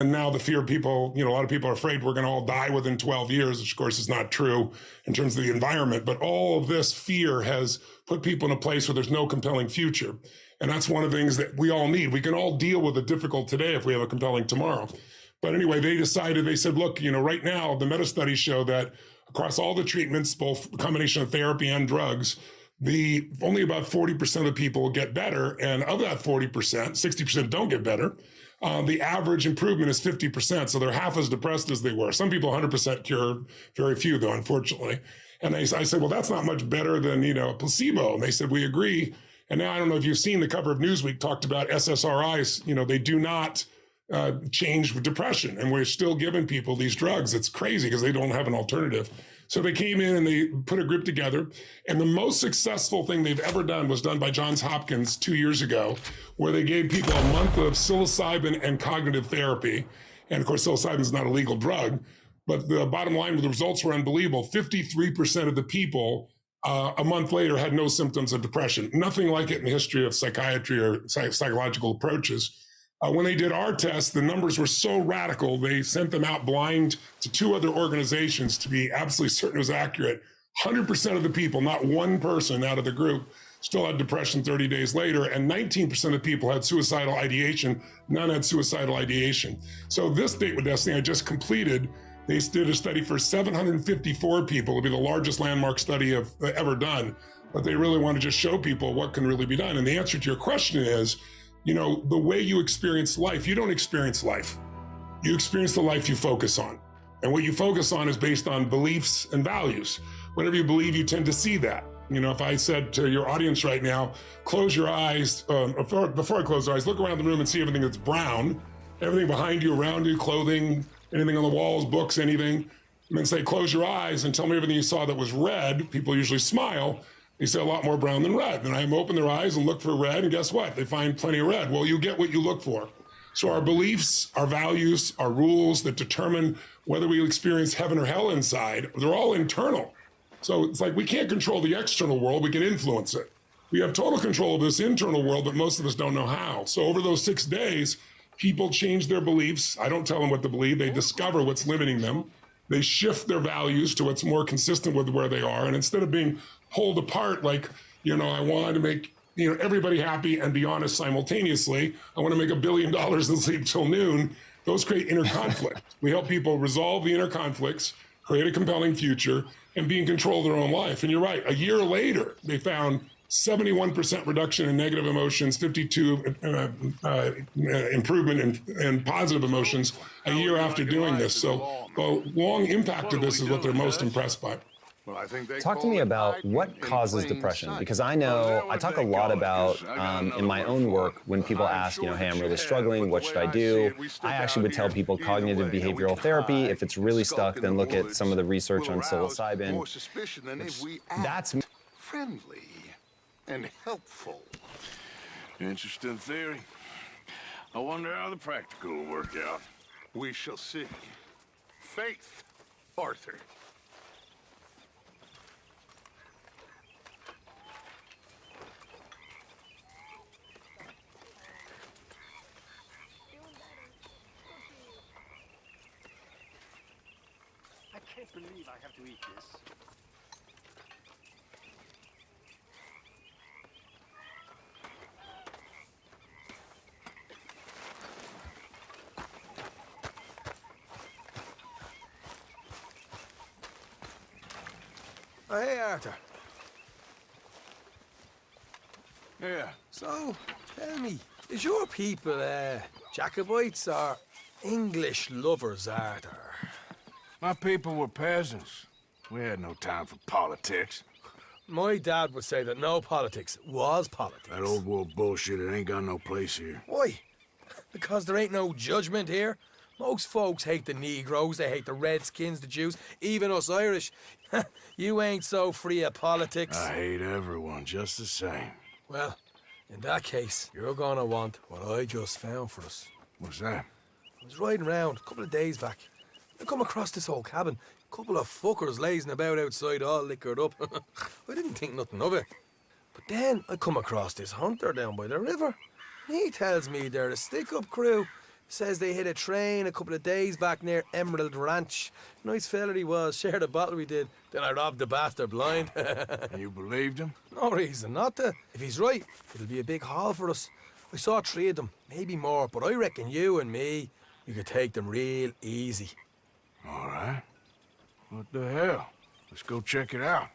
And now the fear people, a lot of people are afraid we're going to all die within 12 years, which of course is not true in terms of the environment. But all of this fear has put people in a place where there's no compelling future. And that's one of the things that we all need. We can all deal with the difficult today if we have a compelling tomorrow. But anyway, they said, look, right now the meta studies show that across all the treatments, both a combination of therapy and drugs, only about 40% of the people get better. And of that 40%, 60% don't get better. The average improvement is 50%. So they're half as depressed as they were. Some people 100% cure, very few though, unfortunately. And I said, well, that's not much better than, a placebo. And they said, we agree. And now I don't know if you've seen the cover of Newsweek talked about SSRIs. They do not change with depression. And we're still giving people these drugs. It's crazy because they don't have an alternative. So they came in and they put a group together. And the most successful thing they've ever done was done by Johns Hopkins 2 years ago, where they gave people a month of psilocybin and cognitive therapy. And of course, psilocybin is not a legal drug. But the bottom line, the results were unbelievable. 53% of the people a month later had no symptoms of depression. Nothing like it in the history of psychiatry or psychological approaches. When they did our test, the numbers were so radical, they sent them out blind to 2 other organizations to be absolutely certain it was accurate. 100% of the people, not one person out of the group, still had depression 30 days later, and 19% of people had suicidal ideation. None had suicidal ideation. So this Date with Destiny I just completed, they did a study for 754 people. It'll be the largest landmark study I've ever done. But they really want to just show people what can really be done. And the answer to your question is, the way you experience life, you don't experience life. You experience the life you focus on. And what you focus on is based on beliefs and values. Whatever you believe, you tend to see that. If I said to your audience right now, close your eyes, before I close your eyes, look around the room and see everything that's brown, everything behind you, around you, clothing, anything on the walls, books, anything. And then say, close your eyes and tell me everything you saw that was red. People usually smile. They say a lot more brown than red. Then I have them open their eyes and look for red, and guess what? They find plenty of red. Well, you get what you look for. So our beliefs, our values, our rules that determine whether we experience heaven or hell inside, they're all internal. So it's like we can't control the external world, we can influence it. We have total control of this internal world, but most of us don't know how. So over those 6 days, people change their beliefs. I don't tell them what to believe. They discover what's limiting them. They shift their values to what's more consistent with where they are. And instead of being pulled apart, like, I want to make, everybody happy and be honest simultaneously. I want to make $1 billion and sleep till noon. Those create inner conflict. We help people resolve the inner conflicts, create a compelling future, and be in control of their own life. And you're right. A year later, they found 71% reduction in negative emotions, 52 improvement in positive emotions a year after doing this. So the long impact of this is what they're most impressed by. Talk to me about what causes depression, because I know I talk a lot about in my own work when people ask, hey, I'm really struggling, what should I do? I actually would tell people cognitive behavioral therapy. If it's really stuck, then look at some of the research on psilocybin. That's friendly and helpful. Interesting theory. I wonder how the practical will work out. We shall see. Faith, Arthur. I can't believe I have to eat this. Oh, hey, Arthur. Yeah. So, tell me, is your people, Jacobites or English lovers, Arthur? My people were peasants. We had no time for politics. My dad would say that no politics was politics. That old world bullshit, it ain't got no place here. Why? Because there ain't no judgment here. Most folks hate the Negroes, they hate the Redskins, the Jews, even us Irish. You ain't so free of politics. I hate everyone just the same. Well, in that case, you're gonna want what I just found for us. What's that? I was riding around a couple of days back. I come across this old cabin. A couple of fuckers lazing about outside all liquored up. I didn't think nothing of it. But then I come across this hunter down by the river. He tells me they're a stick-up crew. Says they hit a train a couple of days back near Emerald Ranch. Nice fella he was, shared a bottle we did. Then I robbed the bastard blind. You believed him? No reason not to. If he's right, it'll be a big haul for us. I saw 3 of them, maybe more, but I reckon you and me, you could take them real easy. All right. What the hell? Let's go check it out.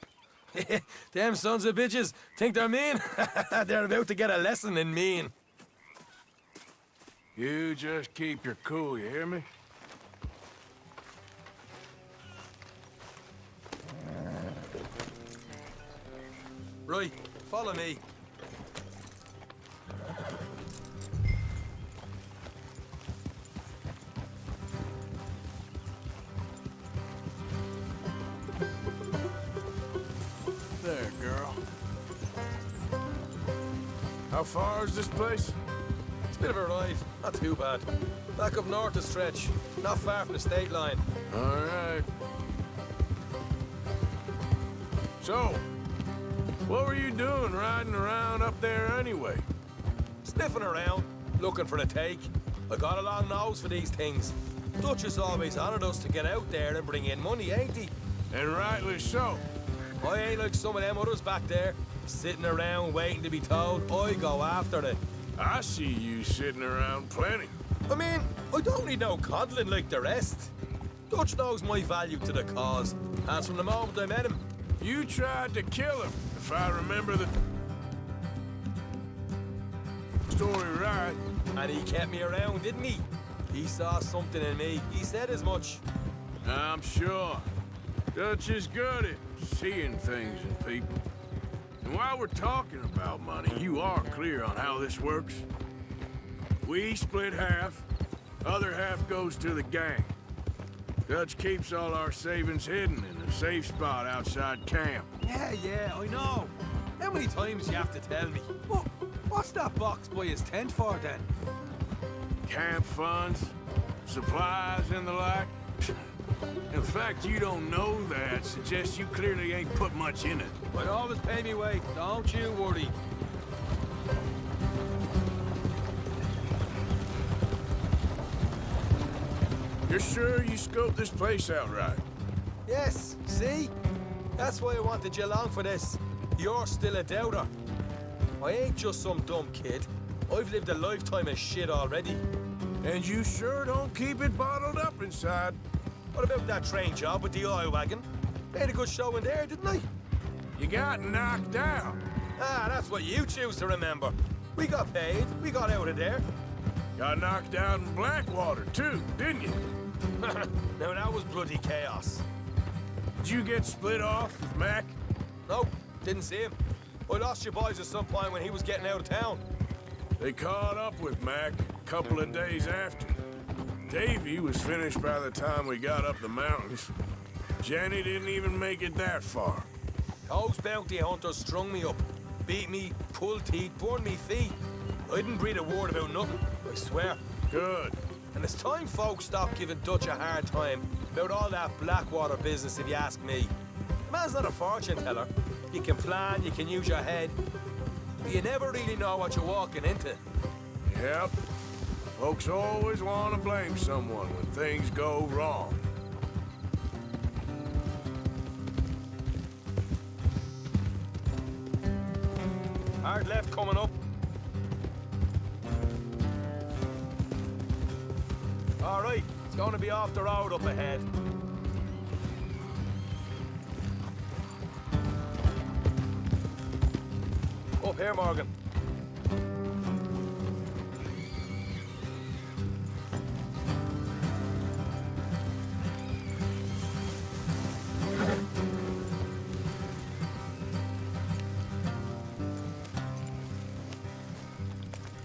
Them sons of bitches think they're mean. They're about to get a lesson in mean. You just keep your cool, you hear me? Right, follow me. There, girl. How far is this place? It's a bit of a ride, not too bad. Back up north a stretch, not far from the state line. All right. So, what were you doing riding around up there anyway? Sniffing around, looking for a take. I got a long nose for these things. Dutch has always honoured us to get out there and bring in money, ain't he? And rightly so. I ain't like some of them others back there, sitting around waiting to be told. I go after it. I see you sitting around plenty. I mean, I don't need no coddling like the rest. Dutch knows my value to the cause. As from the moment I met him. You tried to kill him, if I remember the story right. And he kept me around, didn't he? He saw something in me. He said as much. I'm sure. Dutch is good at seeing things in people. And while we're talking about money, you are clear on how this works? We split half, other half goes to the gang. Dutch keeps all our savings hidden in a safe spot outside camp. Yeah, I know. How many times do you have to tell me? What's that box by his tent for, then? Camp funds, supplies, and the like. The fact you don't know that suggests you clearly ain't put much in it. I always pay me weight, don't you worry. You're sure you scoped this place out right? Yes, see? That's why I wanted you along for this. You're still a doubter. I ain't just some dumb kid. I've lived a lifetime of shit already. And you sure don't keep it bottled up inside. What about that train job with the oil wagon? Made a good show in there, didn't I? You got knocked out. Ah, that's what you choose to remember. We got paid. We got out of there. Got knocked out in Blackwater, too, didn't you? Now, that was bloody chaos. Did you get split off with Mac? Nope, didn't see him. I lost your boys at some point when he was getting out of town. They caught up with Mac a couple of days after. Davy was finished by the time we got up the mountains. Jenny didn't even make it that far. Those bounty hunters strung me up, beat me, pulled teeth, burned me feet. I didn't breathe a word about nothing, I swear. Good. And it's time folks stop giving Dutch a hard time about all that Blackwater business, if you ask me. The man's not a fortune teller. You can plan, you can use your head, but you never really know what you're walking into. Yep. Folks always want to blame someone when things go wrong. Hard left coming up. All right, it's going to be off the road up ahead. Up here, Morgan.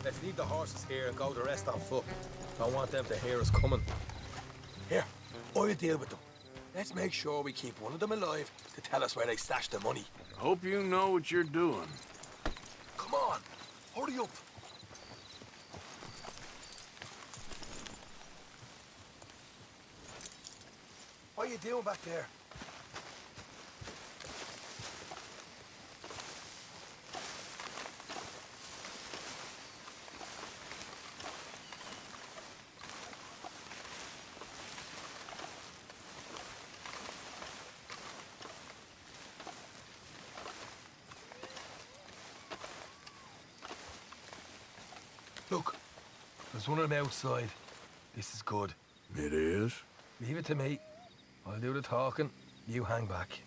Let's leave the horses here and go the rest on foot. Don't want them to hear us coming. Here, I'll deal with them. Let's make sure we keep one of them alive to tell us where they stashed the money. Hope you know what you're doing. Come on, hurry up. What are you doing back there? There's one of them outside. This is good. It is? Leave it to me. I'll do the talking. You hang back.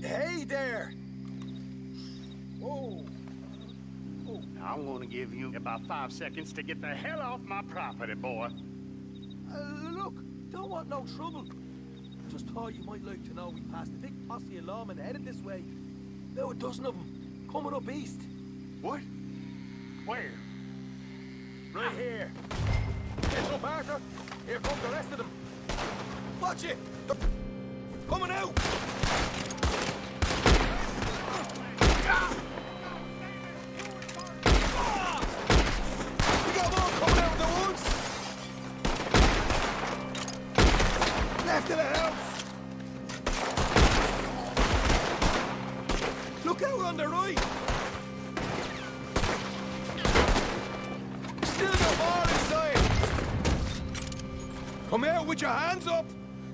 Hey there! Whoa! Now, I'm gonna give you about 5 seconds to get the hell off my property, boy. Look, don't want no trouble. Just thought you might like to know we passed a big posse of lawmen headed this way. About a dozen of them, coming up east. What? Where? Right here. Get up, Arthur. Here come the rest of them. Watch it! They're coming out! We got more coming out of the woods! Left of the house! Look out on the right! Still got more inside! Come out with your hands up!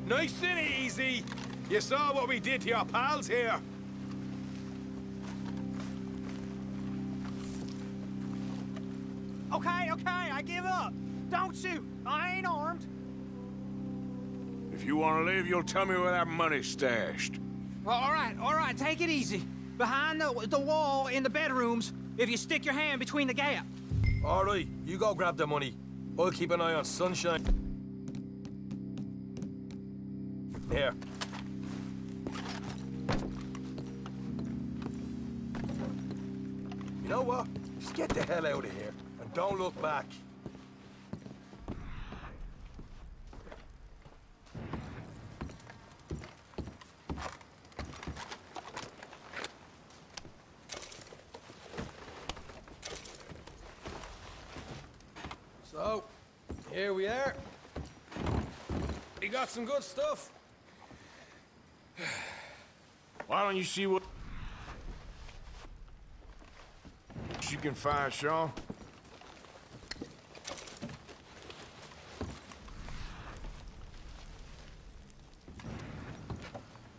Nice and easy! You saw what we did to your pals here! Okay, I give up. Don't shoot. I ain't armed. If you want to leave, you'll tell me where that money's stashed. All right, take it easy. Behind the wall in the bedrooms, if you stick your hand between the gap. All right, you go grab the money. I'll keep an eye on Sunshine. Here. You know what? Just get the hell out of here. And don't look back. So, here we are. We got some good stuff. Why don't you see what you can find, Sean?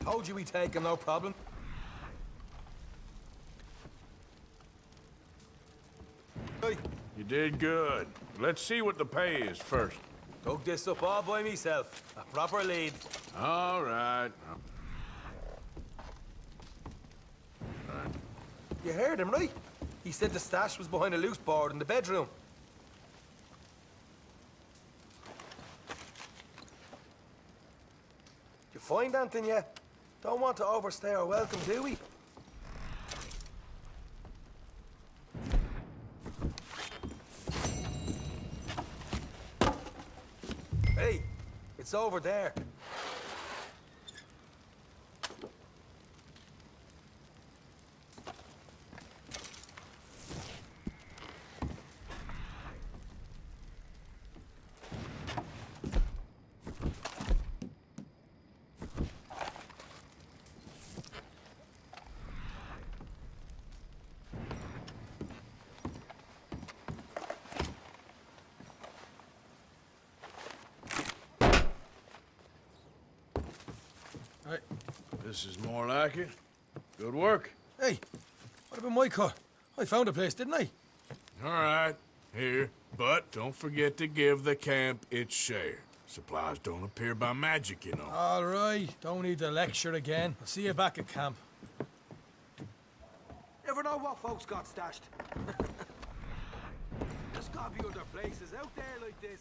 Told you we take him, no problem. Hey, You did good. Let's see what the pay is first. dug this up all by myself. A proper lead. All right. You heard him, right? He said the stash was behind a loose board in the bedroom. You find anything yet? Don't want to overstay our welcome, do we? Hey, it's over there. Right. This is more like it. Good work. Hey, what about my car? I found a place, didn't I? All right. Here. But don't forget to give the camp its share. Supplies don't appear by magic, you know. All right, don't need the lecture again. I'll see you back at camp. Never know what folks got stashed. There's gotta be other places out there like this.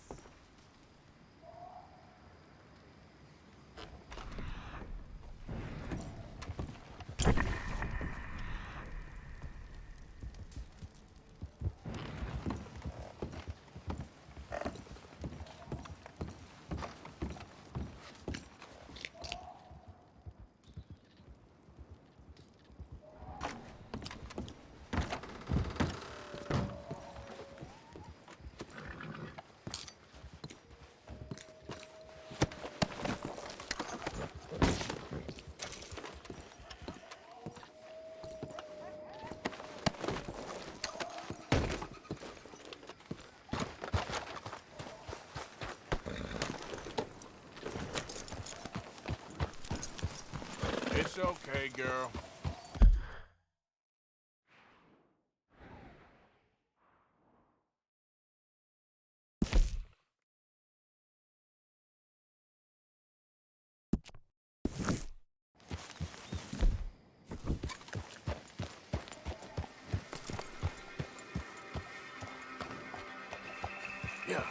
It's okay, girl. Yeah.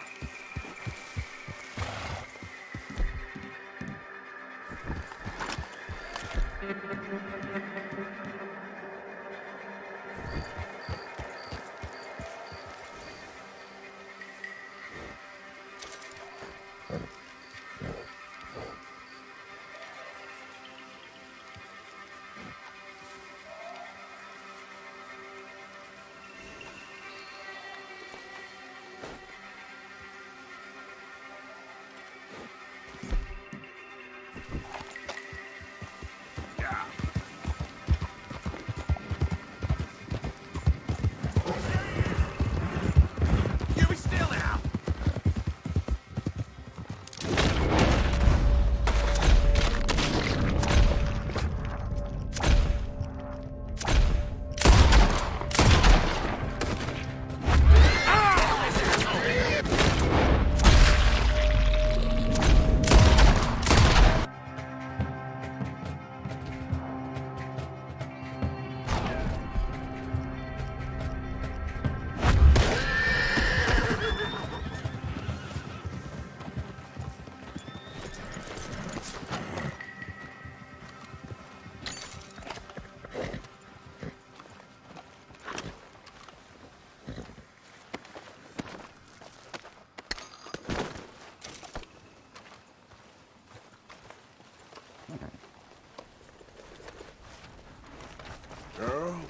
Girl?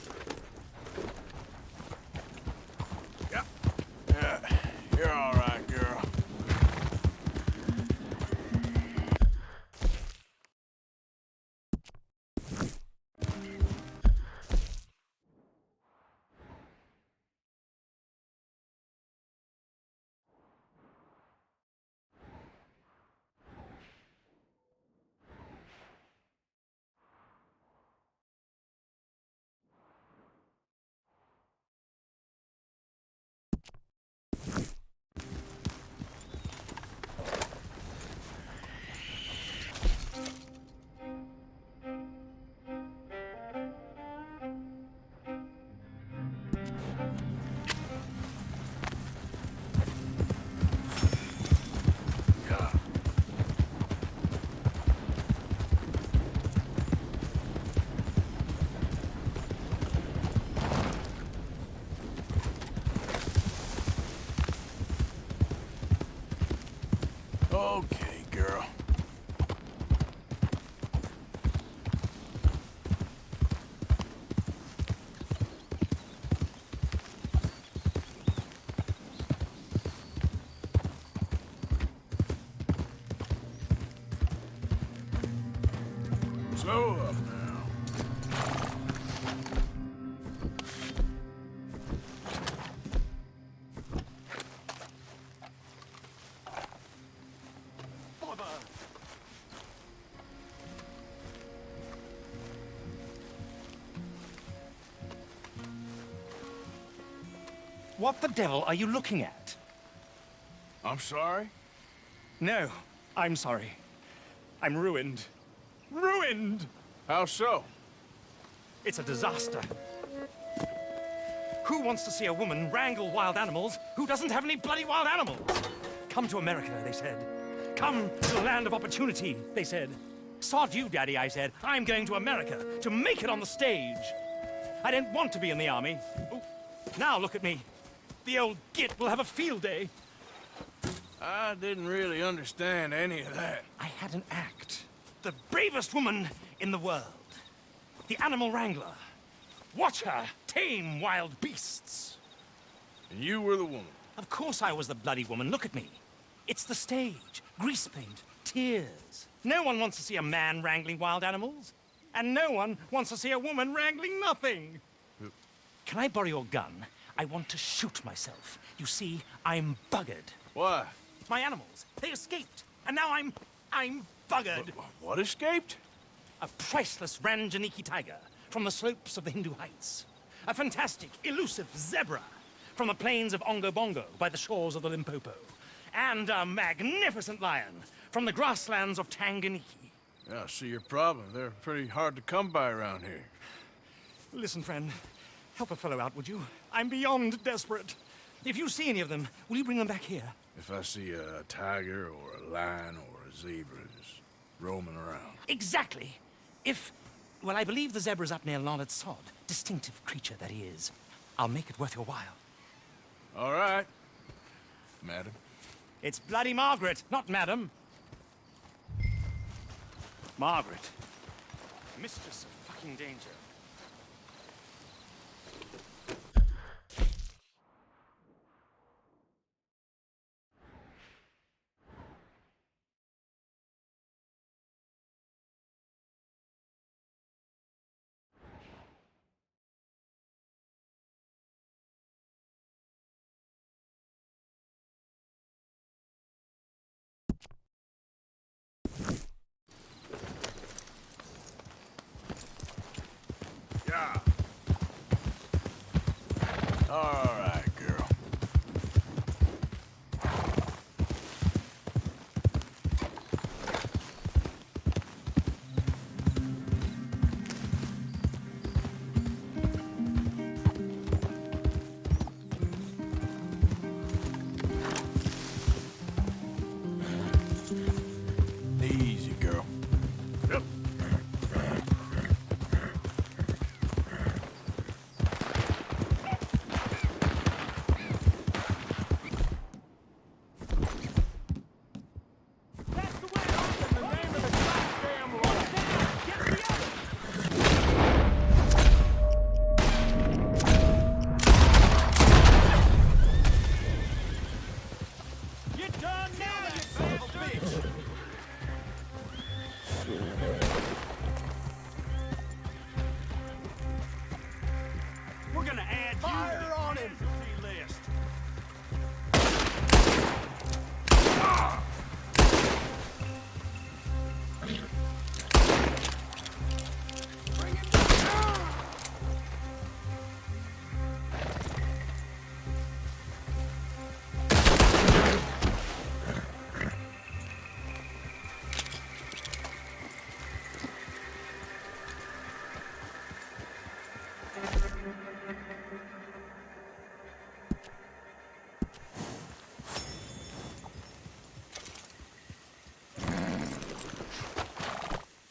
Yeah. Yeah. You're all right, girl. Okay, girl. Slow up now. What the devil are you looking at? I'm sorry? No, I'm sorry. I'm ruined. Ruined! How so? It's a disaster. Who wants to see a woman wrangle wild animals who doesn't have any bloody wild animals? Come to America, they said. Come to the land of opportunity, they said. Sod you, Daddy, I said. I'm going to America to make it on the stage. I don't want to be in the army. Ooh. Now look at me. The old git will have a field day. I didn't really understand any of that. I had an act. The bravest woman in the world. The animal wrangler. Watch her tame wild beasts. And you were the woman. Of course I was the bloody woman. Look at me. It's the stage. Grease paint. Tears. No one wants to see a man wrangling wild animals. And no one wants to see a woman wrangling nothing. Can I borrow your gun? I want to shoot myself. You see, I'm buggered. Why? My animals, they escaped. And now I'm buggered. What escaped? A priceless Ranjaniki tiger from the slopes of the Hindu Heights. A fantastic, elusive zebra from the plains of Ongo Bongo by the shores of the Limpopo. And a magnificent lion from the grasslands of Tanganyika. Yeah, I see your problem. They're pretty hard to come by around here. Listen, friend, help a fellow out, would you? I'm beyond desperate. If you see any of them, will you bring them back here? If I see a tiger or a lion or a zebra just roaming around. Exactly. Well, I believe the zebra's up near Larned Sod. Distinctive creature that he is. I'll make it worth your while. All right, madam. It's bloody Margaret, not madam. Margaret. Mistress of fucking danger. Yeah. All right, girl. Easy, girl. Yep. We're gonna add Fire you to the on him! casualty list. Bring him down!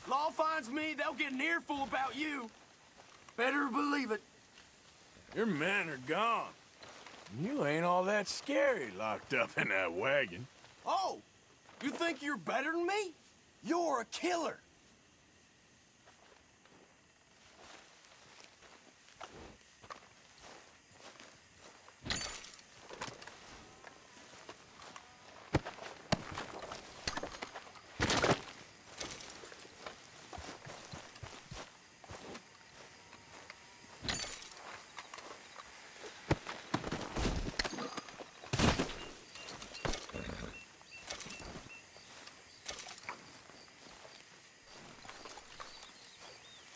Law finds me, they'll get an earful about you. Better believe it. Your men are gone. You ain't all that scary locked up in that wagon. Oh, you think you're better than me? You're a killer.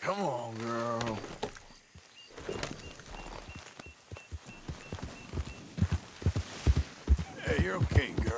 Come on, girl. Hey, you're okay, girl.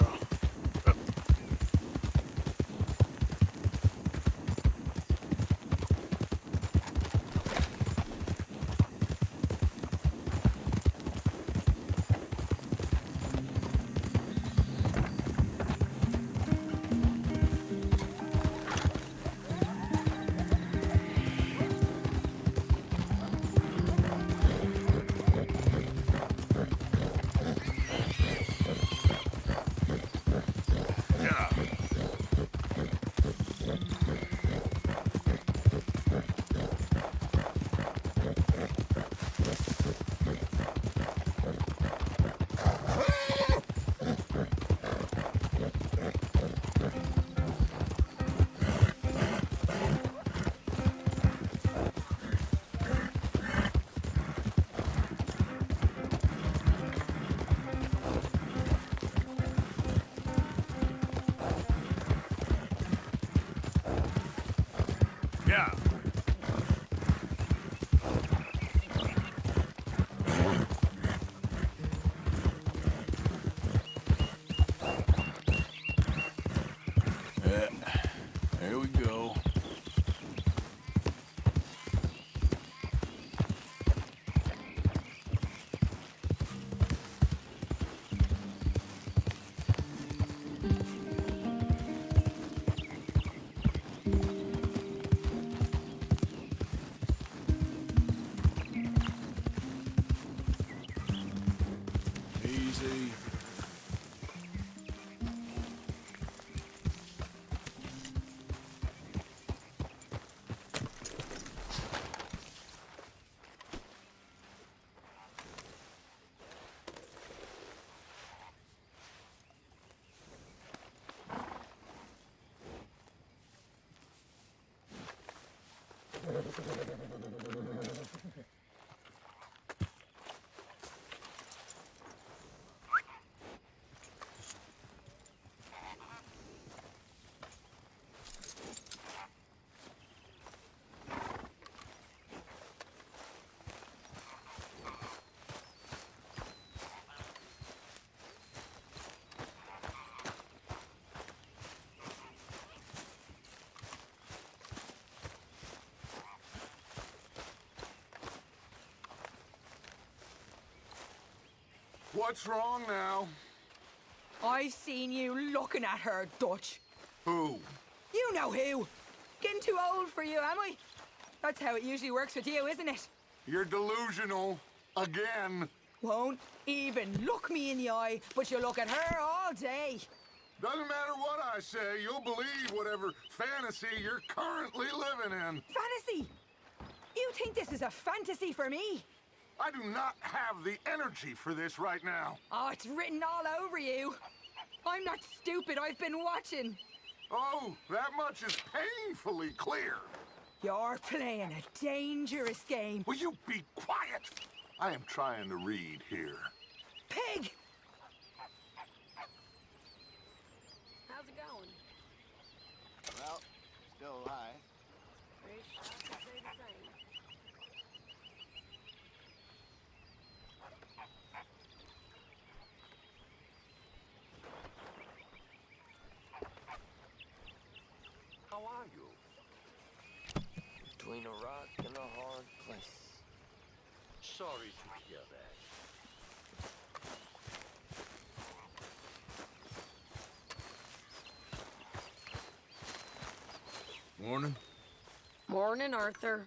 What's wrong now? I've seen you looking at her, Dutch. Who? You know who. Getting too old for you, am I? That's how it usually works with you, isn't it? You're delusional. Again. Won't even look me in the eye, but you look at her all day. Doesn't matter what I say, you'll believe whatever fantasy you're currently living in. Fantasy? You think this is a fantasy for me? I do not have the energy for this right now. Oh, it's written all over you. I'm not stupid, I've been watching. Oh, that much is painfully clear. You're playing a dangerous game. Will you be quiet? I am trying to read here. Pig! How's it going? Well, still alive. Pretty sure I could say the same. How are you? Between a rock and a hard place. Sorry to hear that. Morning. Morning, Arthur.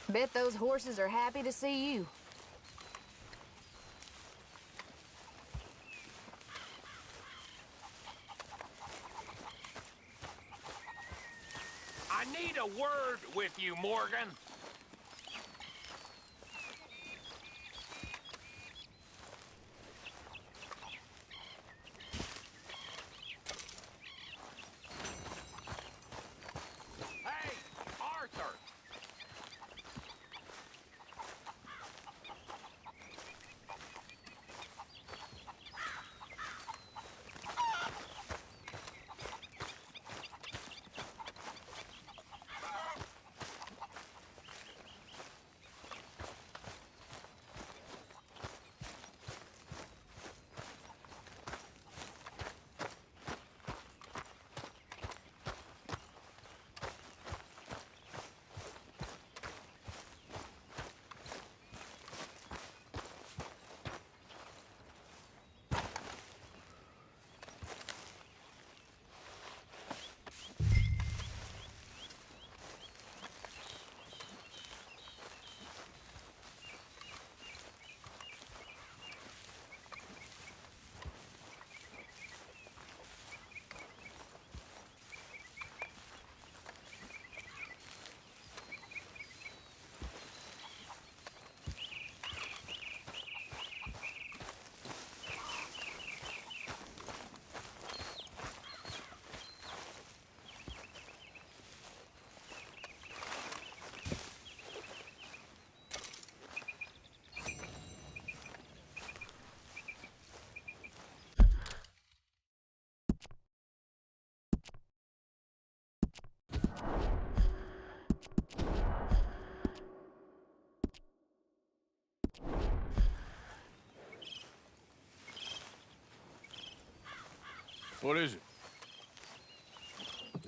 Bet those horses are happy to see you. I need a word with you, Morgan. Hey, Arthur. What is it?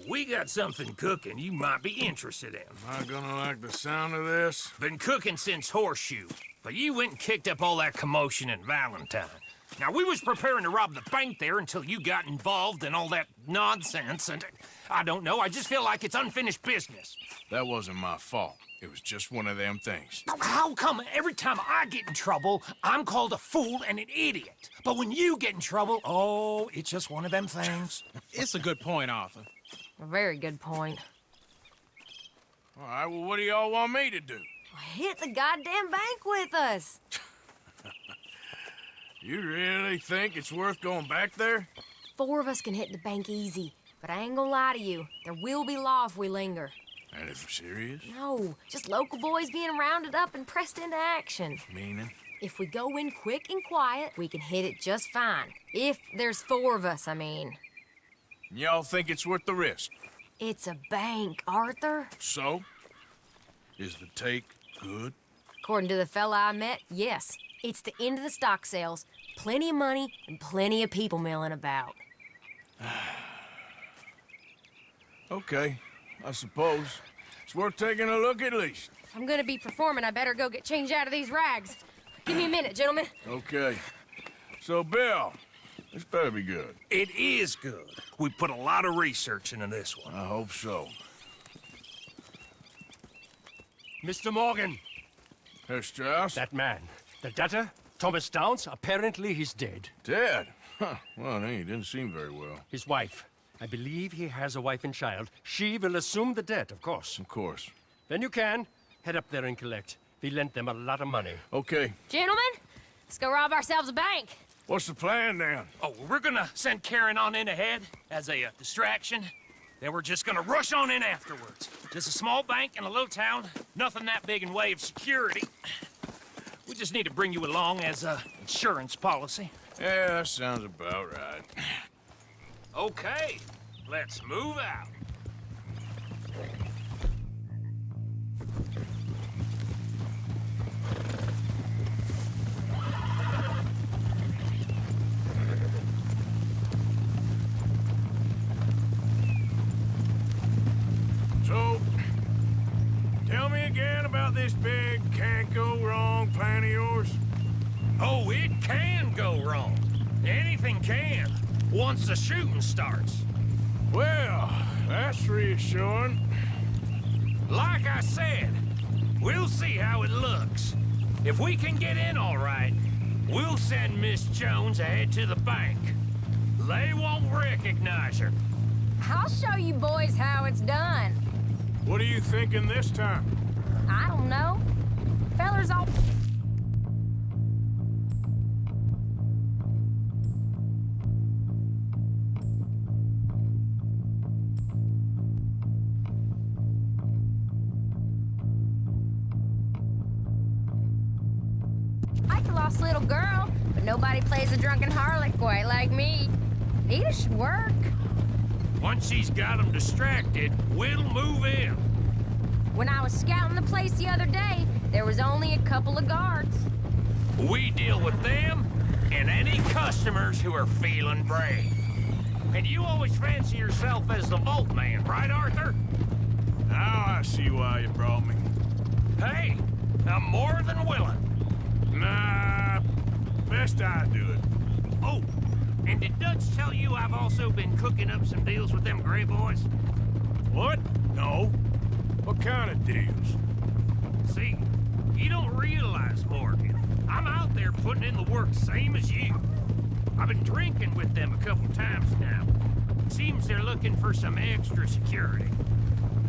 We got something cooking you might be interested in. Am I gonna like the sound of this? Been cooking since Horseshoe, but you went and kicked up all that commotion in Valentine. Now, we was preparing to rob the bank there until you got involved in all that nonsense, and I don't know, I just feel like it's unfinished business. That wasn't my fault. It was just one of them things. How come every time I get in trouble, I'm called a fool and an idiot? But when you get in trouble, oh, it's just one of them things. It's a good point, Arthur. A very good point. All right, well, what do y'all want me to do? Hit the goddamn bank with us. You really think it's worth going back there? 4 of us can hit the bank easy, but I ain't gonna lie to you. There will be law if we linger. Anything serious? No, just local boys being rounded up and pressed into action. Meaning? If we go in quick and quiet, we can hit it just fine. If there's 4 of us, I mean. Y'all think it's worth the risk? It's a bank, Arthur. So? Is the take good? According to the fella I met, yes. It's the end of the stock sales. Plenty of money and plenty of people milling about. Okay, I suppose. It's worth taking a look at least. If I'm gonna be performing, I better go get changed out of these rags. Give me a minute, gentlemen. Okay. So, Bill, this better be good. It is good. We put a lot of research into this one. I hope so. Mr. Morgan. Herr Strauss? That man. The debtor, Thomas Downs, apparently he's dead. Dead? Huh. Well, he didn't seem very well. His wife. I believe he has a wife and child. She will assume the debt, of course. Of course. Then you can head up there and collect. We lent them a lot of money. Okay. Gentlemen, let's go rob ourselves a bank. What's the plan, then? Oh, we're gonna send Karen on in ahead as a distraction. Then we're just gonna rush on in afterwards. Just a small bank in a little town. Nothing that big in way of security. We just need to bring you along as a insurance policy. Yeah, that sounds about right. Okay, let's move out. So, tell me again about this big can't-go-wrong plan of yours. Oh, it can go wrong. Anything can, once the shooting starts. Well, that's reassuring. Like I said, we'll see how it looks. If we can get in all right, we'll send Miss Jones ahead to the bank. They won't recognize her. I'll show you boys how it's done. What are you thinking this time? I don't know. Fellers all... like a lost little girl, but nobody plays a drunken harlot quite like me. Nita should work. Once she's got them distracted, we'll move in. When I was scouting the place the other day, there was only a couple of guards. We deal with them and any customers who are feeling brave. And you always fancy yourself as the Vault Man, right, Arthur? Now I see why you brought me. Hey, I'm more than willing. Nah, best I do it. Oh, and did Dutch tell you I've also been cooking up some deals with them Gray Boys? What? No. What kind of deals? See, you don't realize, Morgan. I'm out there putting in the work same as you. I've been drinking with them a couple times now. Seems they're looking for some extra security.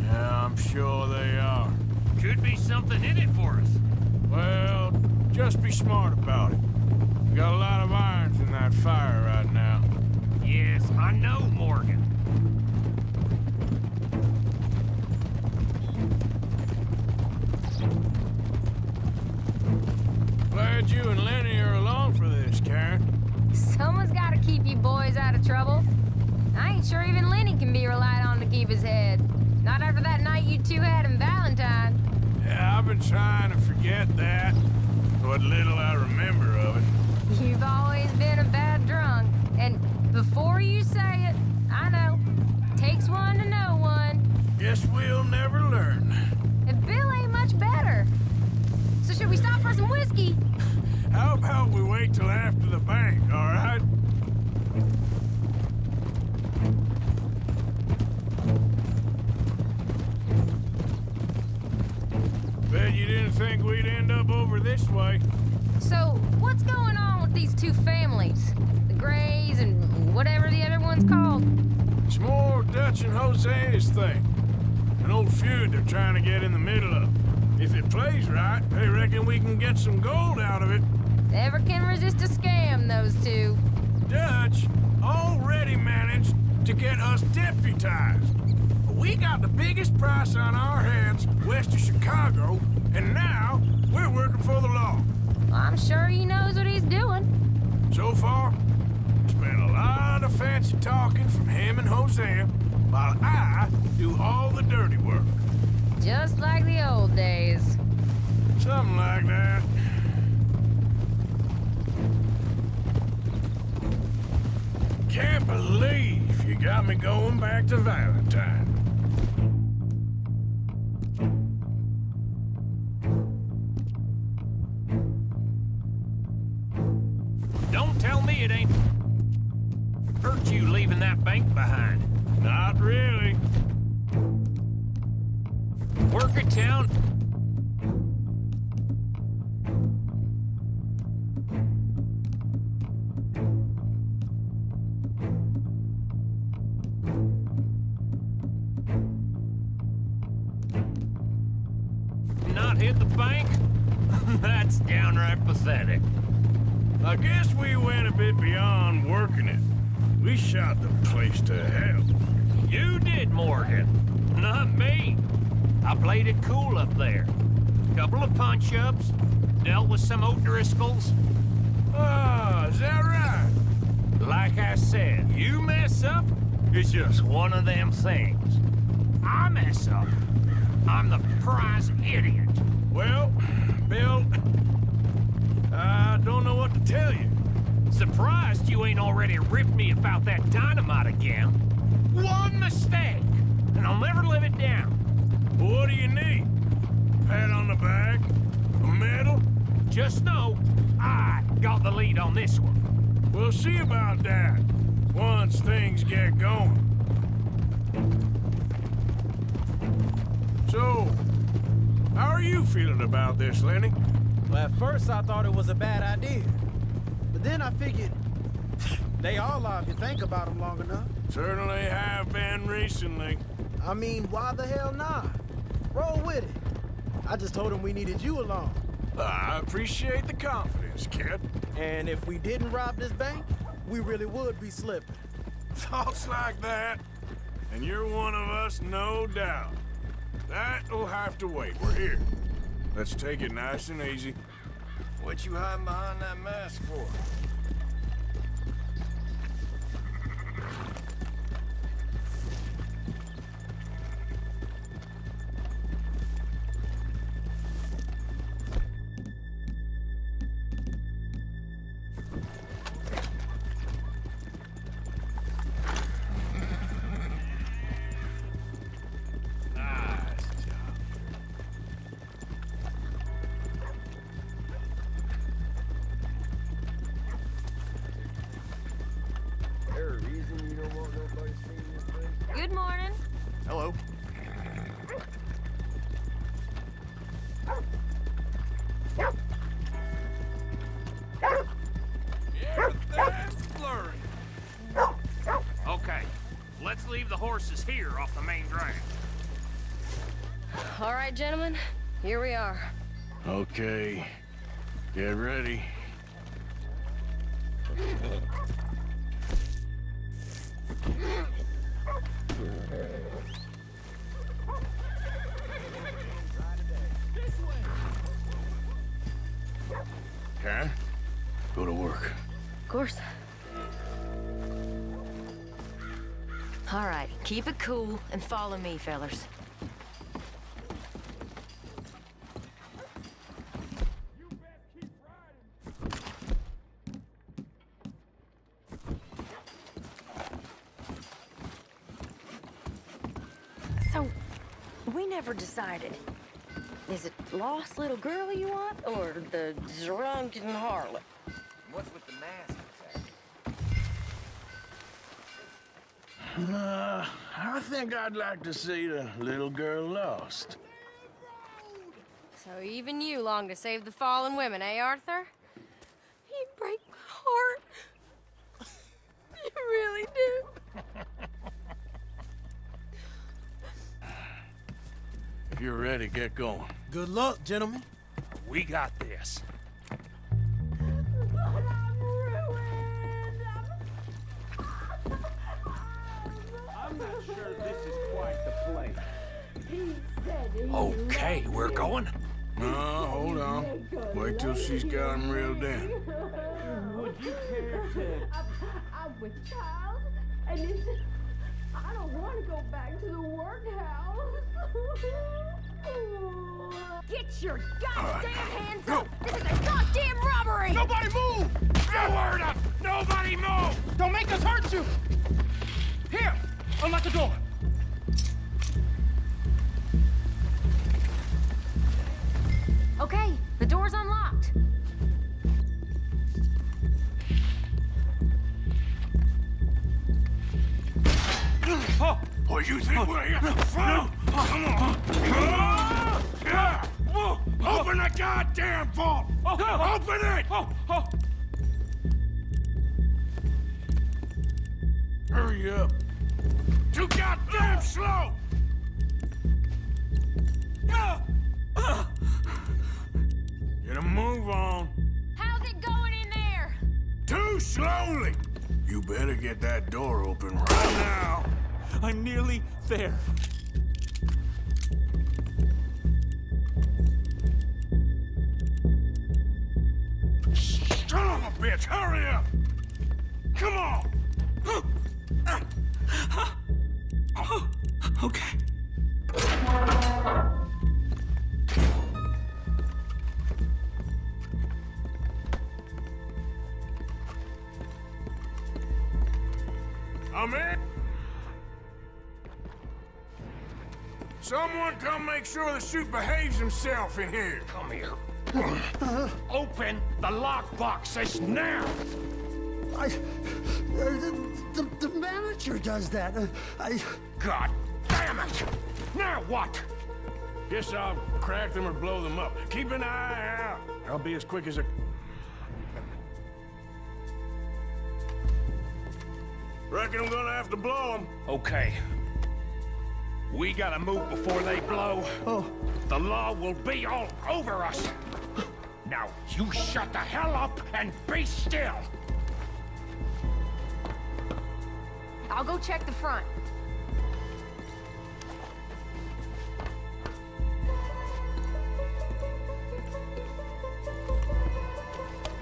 Yeah, I'm sure they are. Could be something in it for us. Well, just be smart about it. We got a lot of irons in that fire right now. Yes, I know, Morgan. Glad you and Lenny are along for this, Karen. Someone's got to keep you boys out of trouble. I ain't sure even Lenny can be relied on to keep his head. Not after that night you two had in Valentine. Yeah, I've been trying to forget that. What little I remember of it. You've always been a bad drunk. And before you say it, I know. Takes one to know one. Guess we'll never learn. And Bill ain't much better. So should we stop for some whiskey? How about we wait till after the bank, all right? way. So, what's going on with these two families? The Grays and whatever the other one's called? It's more Dutch and Jose's thing. An old feud they're trying to get in the middle of. If it plays right, they reckon we can get some gold out of it. Never can resist a scam, those two. Dutch already managed to get us deputized. We got the biggest price on our hands west of Chicago, and now we're working for the law. I'm sure he knows what he's doing. So far, there's been a lot of fancy talking from him and Hosea, while I do all the dirty work. Just like the old days. Something like that. Can't believe you got me going back to Valentine. Don't tell me it ain't hurt you leaving that bank behind. Not really. Work at town. Not hit the bank? That's downright pathetic. I guess we went a bit beyond working it. We shot the place to hell. You did, Morgan. Not me. I played it cool up there. Couple of punch-ups, dealt with some O'Driscolls. Ah, is that right? Like I said, you mess up, it's just one of them things. I mess up, I'm the prize idiot. Well, Bill, I don't know what to tell you. Surprised you ain't already ripped me about that dynamite again. One mistake, and I'll never live it down. What do you need? Pat on the back? A medal? Just know, I got the lead on this one. We'll see about that, once things get going. So, how are you feeling about this, Lenny? Well, at first I thought it was a bad idea. But then I figured, they all are if you think about them long enough. Certainly have been recently. I mean, why the hell not? Roll with it. I just told him we needed you along. I appreciate the confidence, kid. And if we didn't rob this bank, we really would be slipping. Thoughts like that, and you're one of us, no doubt. That'll have to wait. We're here. Let's take it nice and easy. What you hiding behind that mask for? Good morning. Hello. Okay, let's leave the horses here off the main drag. All right, gentlemen, here we are. Okay, get ready. Okay, go to work. Of course. All right, keep it cool and follow me, fellers. So, we never decided. Is it lost little girl you want, or the drunken harlot? What's with the mask? I think I'd like to see the little girl lost. So even you long to save the fallen women, eh, Arthur? You break my heart. You really do. If you're ready, get going. Good luck, gentlemen. We got this. But I'm ruined. I'm not sure this is quite the place. Okay, we're going. No, hold on. Wait till she's got him reeled in. Would you care to... I'm with child, and it's... I don't want to go back to the workhouse. Get your goddamn hands up! This is a goddamn robbery! Nobody move! No word up! Nobody move! Don't make us hurt you! Here! Unlock the door! Okay, the door's unlocked. Oh, you think we're here for fun? Come on. Open the goddamn vault! Open it! Hurry up. Too goddamn slow! Get a move on. How's it going in there? Too slowly! You better get that door open right now. I'm nearly there. Son of a bitch, hurry up! Come on! Okay. I'm in. Someone come make sure the chute behaves himself in here. Come here. Open the lockbox now! The manager does that. God damn it! Now what? Guess I'll crack them or blow them up. Keep an eye out. I'll be as quick as I... Reckon I'm gonna have to blow them. Okay. We gotta move before they blow. The law will be all over us. Now, you shut the hell up and be still! I'll go check the front.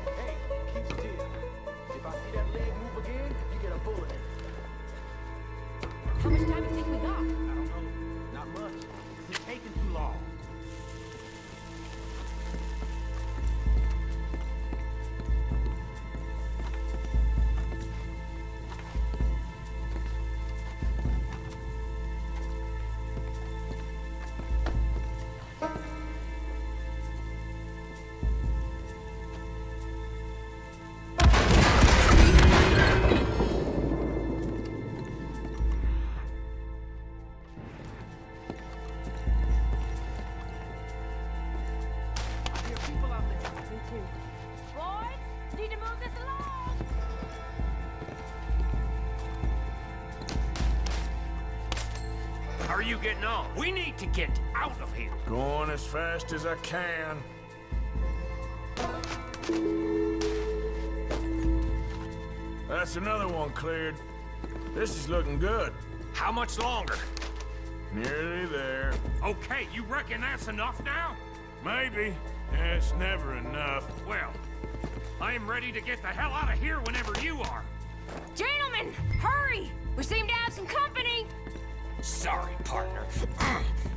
Hey, keep still. If I see that leg move again, you get a bullet in it. How much time do you think we got? I don't know. Not much. It's taking too long. Boys, need to move this along. How are you getting on? We need to get out of here. Going as fast as I can. That's another one cleared. This is looking good. How much longer? Nearly there. Okay, you reckon that's enough now? Maybe. It's never enough. Well, I am ready to get the hell out of here whenever you are. Gentlemen, hurry! We seem to have some company. Sorry, partner.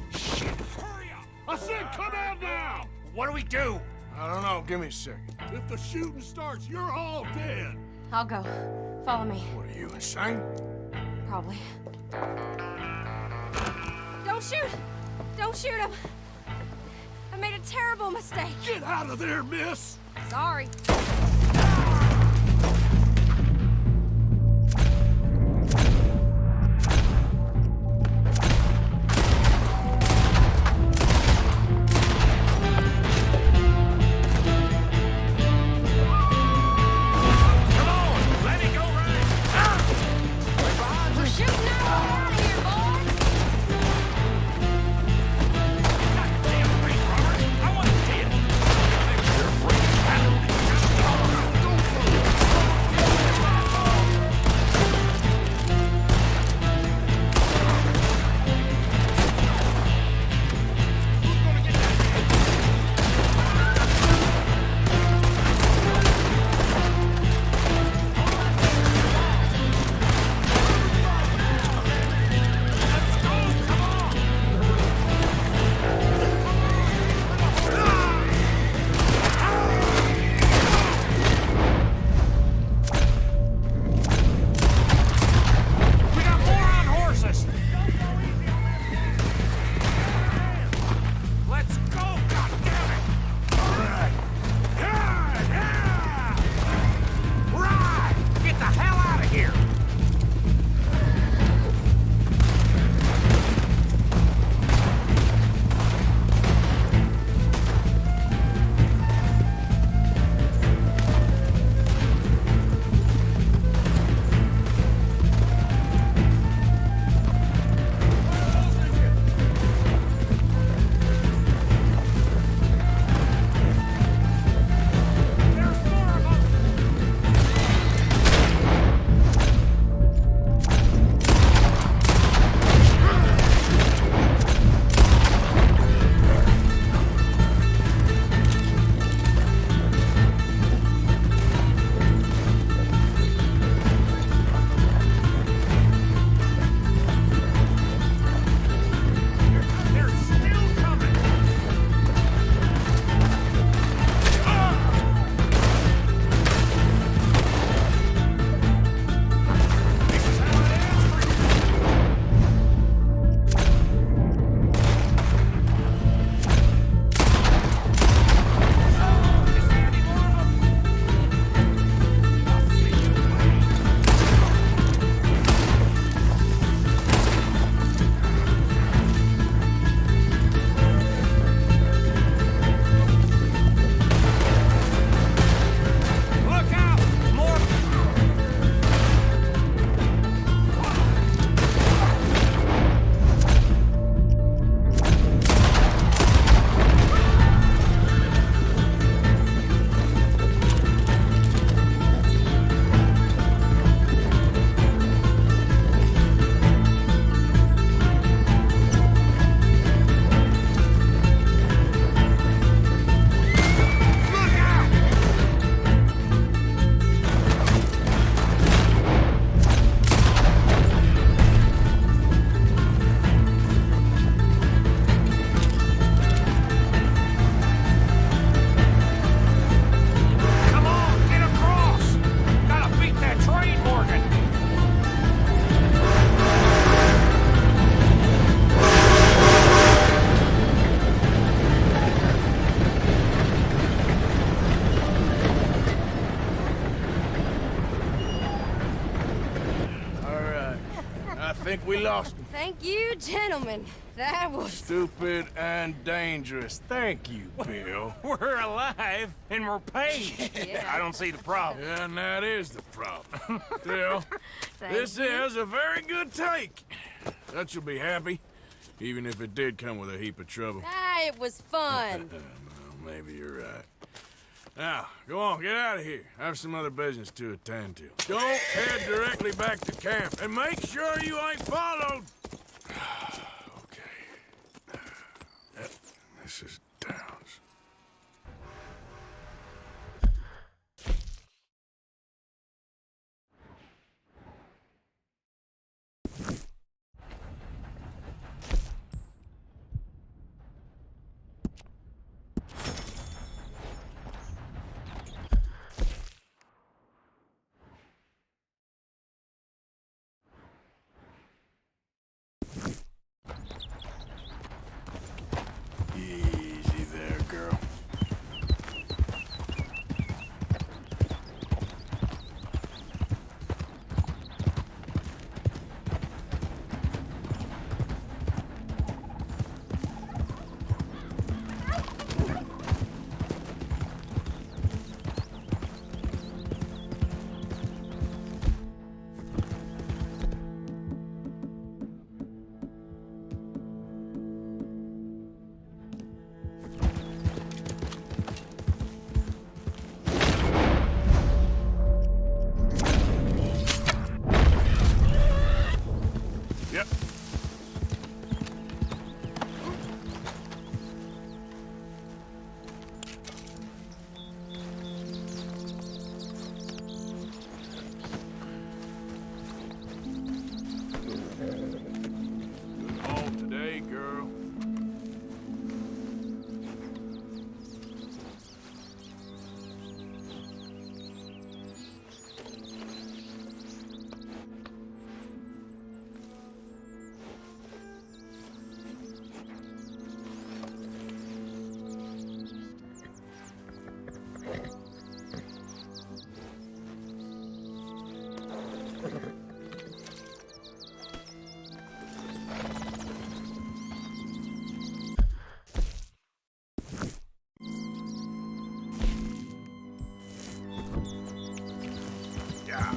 Shit. Hurry up! I said come out now! What do we do? I don't know. Give me a second. If the shooting starts, you're all dead. I'll go. Follow me. What are you, insane? Probably. Don't shoot! Don't shoot him! I made a terrible mistake. Get out of there, miss! Sorry. think we lost him. Thank you, gentlemen. That was... Stupid and dangerous. Thank you, Bill. We're alive, and we're paid. Yeah. I don't see the problem. Yeah, and that is the problem. Still, Thank this you. is a very good take. Dutch will be happy, even if it did come with a heap of trouble. Ah, it was fun. Well, maybe you're right. Now, go on, get out of here. I have some other business to attend to. Don't head directly back to camp, and make sure you ain't followed. Okay. Yep, this is Downs. Easy there, girl. Yep. Good haul today, girl. Yeah.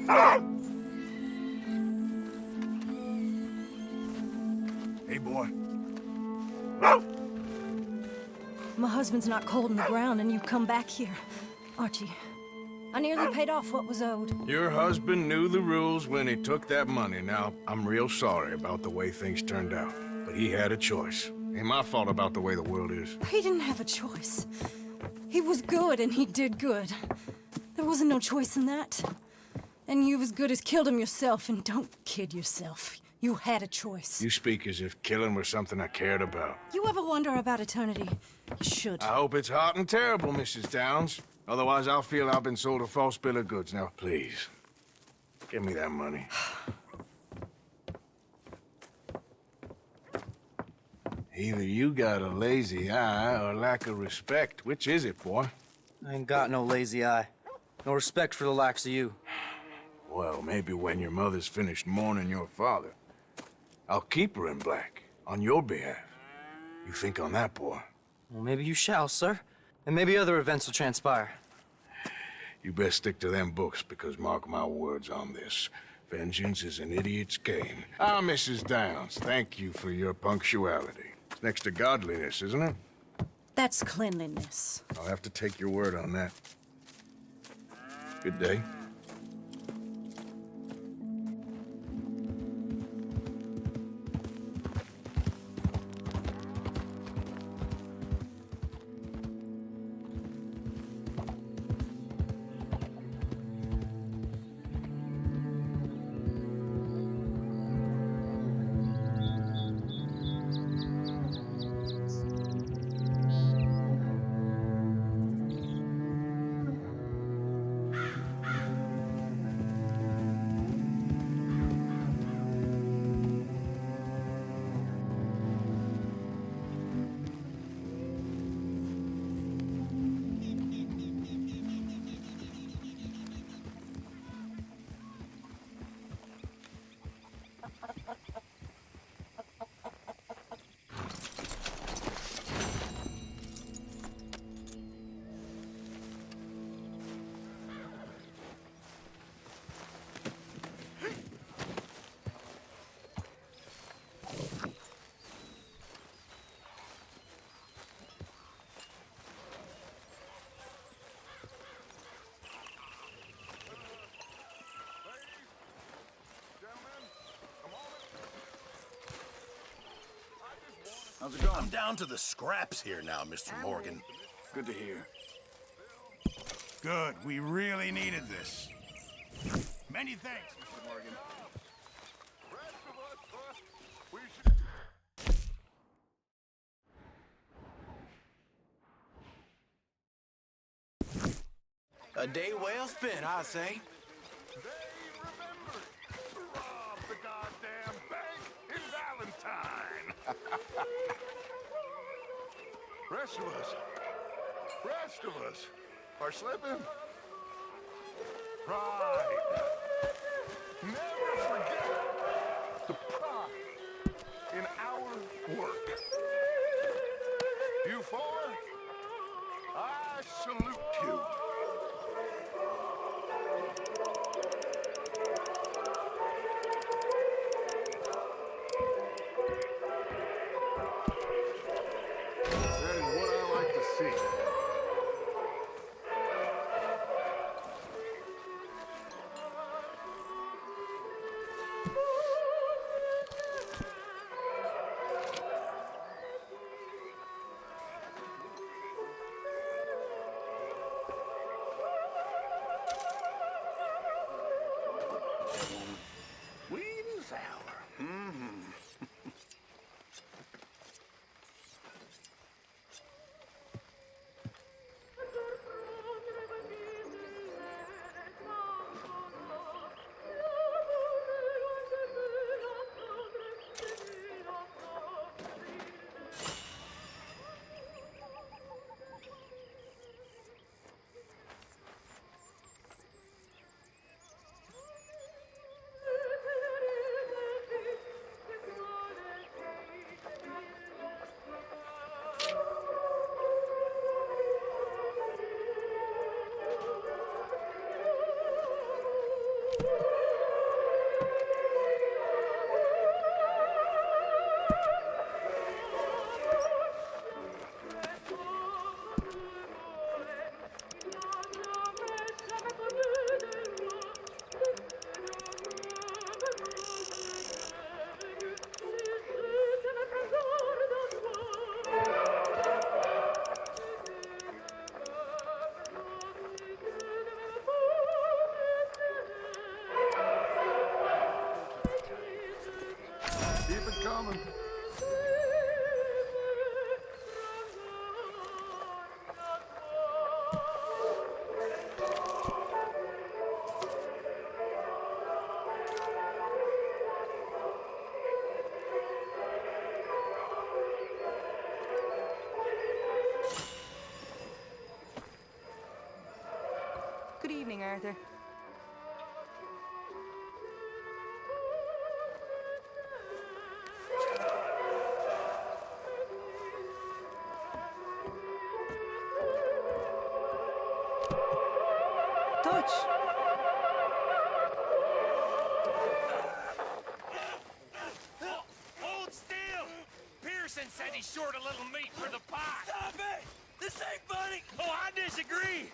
Yeah. Hey, boy. My husband's not cold in the ground, and you come back here. Archie, I nearly paid off what was owed. Your husband knew the rules when he took that money. Now, I'm real sorry about the way things turned out. But he had a choice. Ain't my fault about the way the world is. He didn't have a choice. He was good, and he did good. There wasn't no choice in that. And you've as good as killed him yourself, and don't kid yourself. You had a choice. You speak as if killing was something I cared about. You ever wonder about eternity? You should. I hope it's hot and terrible, Mrs. Downs. Otherwise, I'll feel I've been sold a false bill of goods. Now, please, give me that money. Either you got a lazy eye or lack of respect. Which is it, boy? I ain't got no lazy eye. No respect for the likes of you. Well, maybe when your mother's finished mourning your father, I'll keep her in black, on your behalf. You think on that, boy? Well, maybe you shall, sir. And maybe other events will transpire. You best stick to them books, because mark my words on this. Vengeance is an idiot's game. Ah, Mrs. Downs, thank you for your punctuality. It's next to godliness, isn't it? That's cleanliness. I'll have to take your word on that. Good day. How's it going? I'm down to the scraps here now, Mr. Morgan. Good to hear. Good. We really needed this. Many thanks, Mr. Morgan. A day well spent, I say. The goddamn bank in Valentine. Rest of us are slipping. Pride. Never forget the pride in our work. You four, I salute you. That is what I like to see. Sweet and sour. Mm-hmm. Keep it coming. Arthur. Touch. Hold still! Pearson said he's short a little meat for the pie. Stop it! This ain't funny! Oh, I disagree!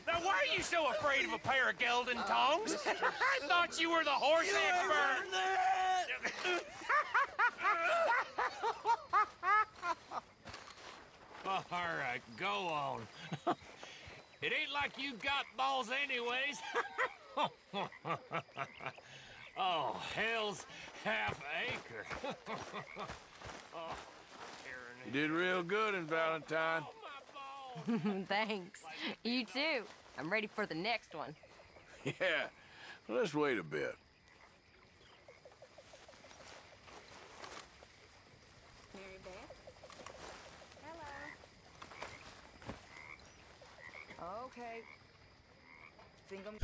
Now, why are you so afraid of a pair of gelding tongs? I thought you were the horse expert! All right, go on. It ain't like you got balls anyways. Oh, hell's half acre. Oh, You did real good in Valentine. Thanks. You too. I'm ready for the next one. Yeah, let's wait a bit. Mary Beth? Hello. Okay. Think I'm...